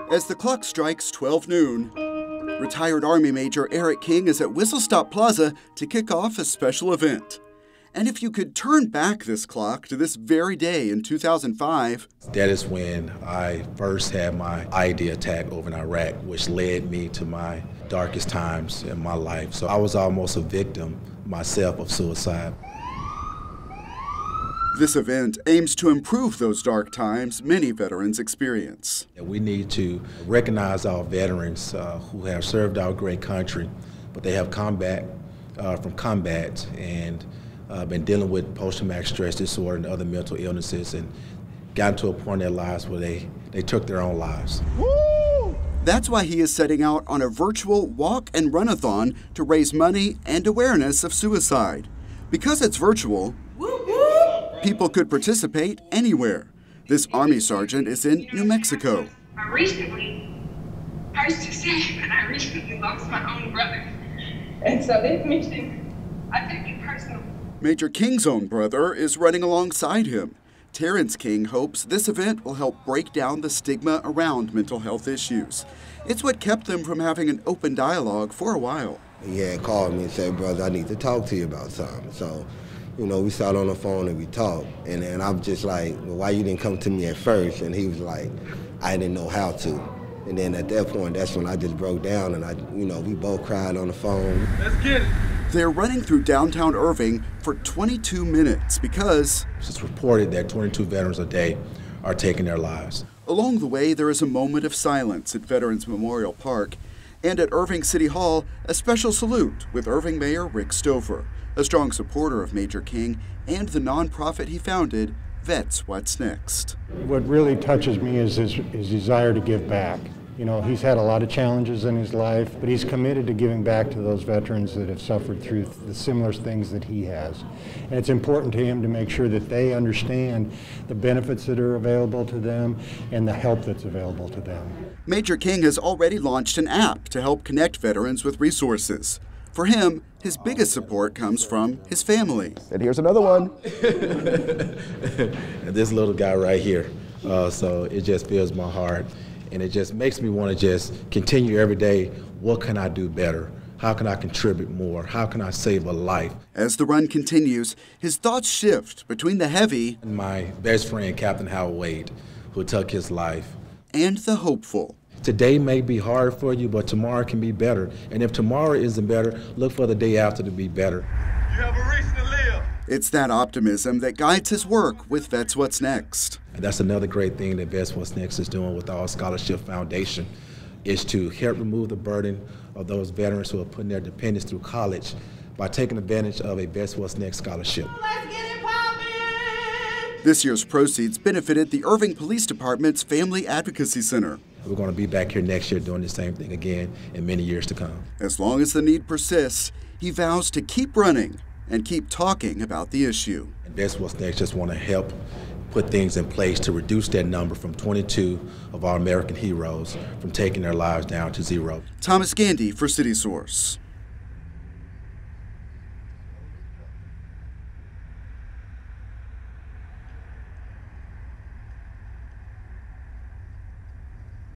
As the clock strikes 12 noon, retired Army Major Eric King is at Whistle Stop Plaza to kick off a special event. And if you could turn back this clock to this very day in 2005... That is when I first had my IED attack over in Iraq, which led me to my darkest times in my life. So I was almost a victim myself of suicide. This event aims to improve those dark times many veterans experience. We need to recognize our veterans who have served our great country, but they have come back from combat and been dealing with post-traumatic stress disorder and other mental illnesses and gotten to a point in their lives where they took their own lives. Woo! That's why he is setting out on a virtual walk and run-a-thon to raise money and awareness of suicide. Because it's virtual, people could participate anywhere. This Army sergeant is in New Mexico. I recently lost my own brother. And so this mission, I take it personal. Major King's own brother is running alongside him. Terrence King hopes this event will help break down the stigma around mental health issues. It's what kept them from having an open dialogue for a while. He had called me and said, brother, I need to talk to you about something. So, we sat on the phone and we talked. And then I'm just like, well, why you didn't come to me at first? And he was like, I didn't know how to. And then at that point, that's when I just broke down and we both cried on the phone. Let's get it. They're running through downtown Irving for 22 minutes because it's reported that 22 veterans a day are taking their lives. Along the way, there is a moment of silence at Veterans Memorial Park. And at Irving City Hall, a special salute with Irving Mayor Rick Stover, a strong supporter of Major King and the nonprofit he founded, VetsWhatsNext. What really touches me is his desire to give back. He's had a lot of challenges in his life, but he's committed to giving back to those veterans that have suffered through the similar things that he has. And it's important to him to make sure that they understand the benefits that are available to them and the help that's available to them. Major King has already launched an app to help connect veterans with resources. For him, his biggest support comes from his family. And here's another one. And this little guy right here. So it just fills my heart. And it just makes me want to just continue every day. What can I do better? How can I contribute more? How can I save a life? As the run continues, his thoughts shift between the heavy and my best friend, Captain Howard Wade, who took his life, and the hopeful. Today may be hard for you, but tomorrow can be better. And if tomorrow isn't better, look for the day after to be better. You have a reason to live. It's that optimism that guides his work with VetsWhatsNext. And that's another great thing that VetsWhatsNext is doing with our Scholarship Foundation, is to help remove the burden of those veterans who are putting their dependents through college by taking advantage of a VetsWhatsNext scholarship. Let's get it poppin'! This year's proceeds benefited the Irving Police Department's Family Advocacy Center. We're going to be back here next year doing the same thing again in many years to come. As long as the need persists, he vows to keep running and keep talking about the issue. And VetsWhatsNext just want to help put things in place to reduce that number from 22 of our American heroes from taking their lives down to 0. Thomas Gandy for CitySource.